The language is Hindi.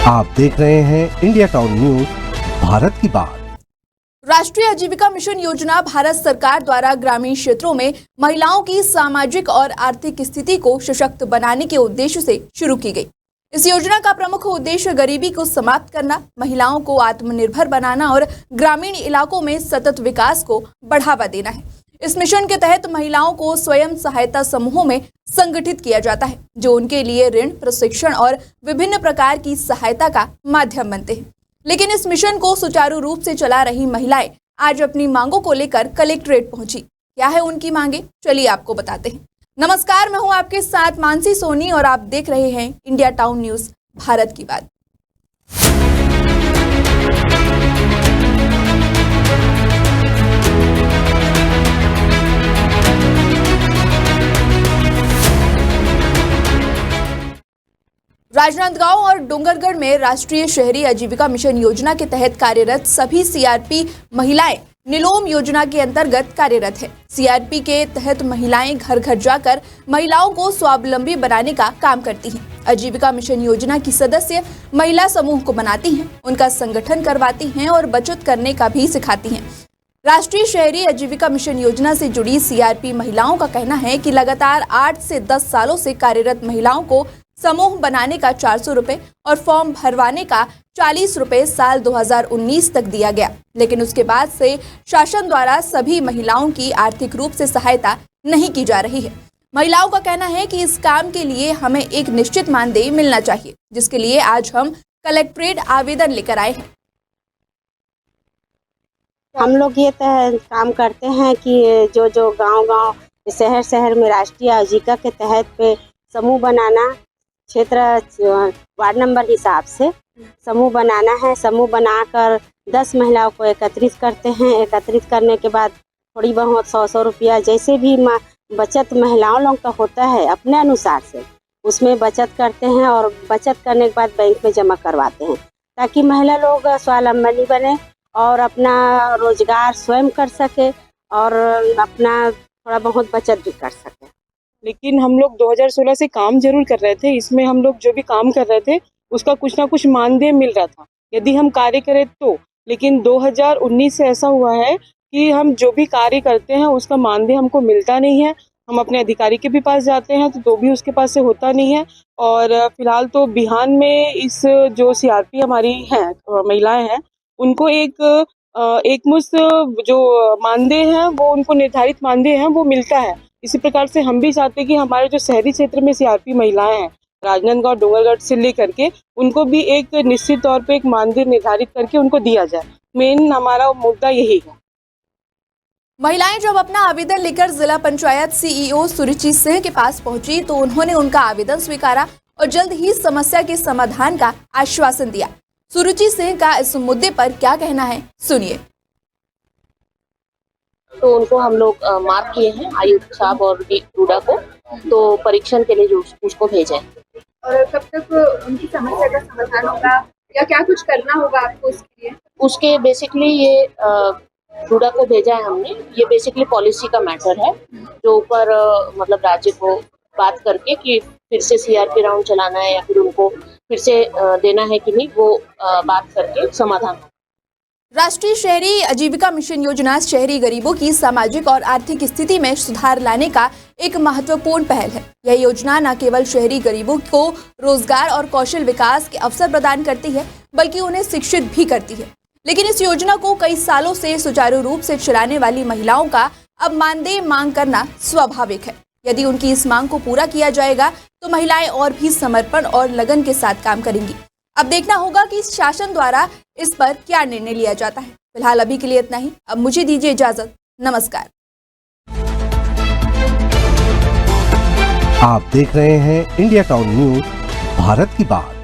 आप देख रहे हैं इंडिया टाउन न्यूज, भारत की बात। राष्ट्रीय आजीविका मिशन योजना भारत सरकार द्वारा ग्रामीण क्षेत्रों में महिलाओं की सामाजिक और आर्थिक स्थिति को सशक्त बनाने के उद्देश्य से शुरू की गई। इस योजना का प्रमुख उद्देश्य गरीबी को समाप्त करना, महिलाओं को आत्मनिर्भर बनाना और ग्रामीण इलाकों में सतत विकास को बढ़ावा देना है। इस मिशन के तहत महिलाओं को स्वयं सहायता समूहों में संगठित किया जाता है, जो उनके लिए ऋण, प्रशिक्षण और विभिन्न प्रकार की सहायता का माध्यम बनते हैं। लेकिन इस मिशन को सुचारू रूप से चला रही महिलाएं आज अपनी मांगों को लेकर कलेक्ट्रेट पहुंची। क्या है उनकी मांगे, चलिए आपको बताते हैं। नमस्कार, मैं हूं आपके साथ मानसी सोनी और आप देख रहे हैं इंडिया टाउन न्यूज, भारत की बात। राजनांदगांव और डोंगरगढ़ में राष्ट्रीय शहरी आजीविका मिशन योजना के तहत कार्यरत सभी सीआरपी महिलाएं निलोम योजना के अंतर्गत कार्यरत है। सीआरपी के तहत महिलाएं घर घर जाकर महिलाओं को स्वावलंबी बनाने का काम करती हैं। आजीविका मिशन योजना की सदस्य महिला समूह को बनाती हैं, उनका संगठन करवाती हैं और बचत करने का भी सिखाती हैं। राष्ट्रीय शहरी आजीविका मिशन योजना से जुड़ी सीआरपी महिलाओं का कहना है कि लगातार 8 से 10 सालों से कार्यरत महिलाओं को समूह बनाने का 400 रुपए और फॉर्म भरवाने का 40 रुपए साल 2019 तक दिया गया, लेकिन उसके बाद से शासन द्वारा सभी महिलाओं की आर्थिक रूप से सहायता नहीं की जा रही है। महिलाओं का कहना है कि इस काम के लिए हमें एक निश्चित मानदेय मिलना चाहिए, जिसके लिए आज हम कलेक्ट्रेट आवेदन लेकर आए हैं। हम लोग ये काम करते हैं कि जो गांव शहर में राष्ट्रीय आजीविका के तहत पे समूह बनाना, क्षेत्र वार्ड नंबर हिसाब से समूह बनाना है। समूह बनाकर 10 महिलाओं को एकत्रित करते हैं। एकत्रित करने के बाद थोड़ी बहुत 100 रुपया जैसे भी बचत महिलाओं लोग का होता है अपने अनुसार से उसमें बचत करते हैं और बचत करने के बाद बैंक में जमा करवाते हैं, ताकि महिला लोग स्वावलंबी बने और अपना रोजगार स्वयं कर सके और अपना थोड़ा बहुत बचत भी कर सके। लेकिन हम लोग 2016 से काम जरूर कर रहे थे। इसमें हम लोग जो भी काम कर रहे थे उसका कुछ ना कुछ मानदेय मिल रहा था यदि हम कार्य करें तो। लेकिन 2019 से ऐसा हुआ है कि हम जो भी कार्य करते हैं उसका मानदेय हमको मिलता नहीं है। हम अपने अधिकारी के भी पास जाते हैं तो भी उसके पास से होता नहीं है। और फिलहाल तो बिहान में इस जो सीआरपी हमारी हैं महिलाएं हैं उनको एक मुश्त जो मानदेय है वो उनको निर्धारित मानदेय है वो मिलता है। इसी प्रकार से हम भी चाहते हैं कि हमारे जो शहरी क्षेत्र में सीआरपी महिलाएं हैं राजनांदगांव डोंगरगढ़ से लेकर के उनको भी एक निश्चित तौर पे एक मानदेय निर्धारित करके उनको दिया जाए। मेन हमारा मुद्दा यही है। महिलाएं जब अपना आवेदन लेकर जिला पंचायत सीईओ सुरुचि सिंह के पास पहुंची तो उन्होंने उनका आवेदन स्वीकारा और जल्द ही समस्या के समाधान का आश्वासन दिया। सुरुचि सिंह का इस मुद्दे पर क्या कहना है, सुनिए। तो उनको हम लोग मार्क किए हैं आयुक्त साहब और डूडा को, तो परीक्षण के लिए जो उसको भेजे। और कब तक उनकी समस्या का समाधान होगा या क्या कुछ करना होगा आपको उसके लिए? उसके बेसिकली ये डूडा को भेजा है हमने। ये बेसिकली पॉलिसी का मैटर है जो ऊपर मतलब राज्य को बात करके कि फिर से सीआरपी राउंड चलाना है या फिर उनको फिर से देना है कि नहीं, वो बात करके समाधान। राष्ट्रीय शहरी आजीविका मिशन योजना शहरी गरीबों की सामाजिक और आर्थिक स्थिति में सुधार लाने का एक महत्वपूर्ण पहल है। यह योजना न केवल शहरी गरीबों को रोजगार और कौशल विकास के अवसर प्रदान करती है, बल्कि उन्हें शिक्षित भी करती है। लेकिन इस योजना को कई सालों से सुचारू रूप से चलाने वाली महिलाओं का अब मानदेय मांग करना स्वाभाविक है। यदि उनकी इस मांग को पूरा किया जाएगा तो महिलाएं और भी समर्पण और लगन के साथ काम करेंगी। अब देखना होगा कि शासन द्वारा इस पर क्या निर्णय लिया जाता है। फिलहाल अभी के लिए इतना ही। अब मुझे दीजिए इजाजत। नमस्कार। आप देख रहे हैं इंडिया टाउन न्यूज, भारत की बात।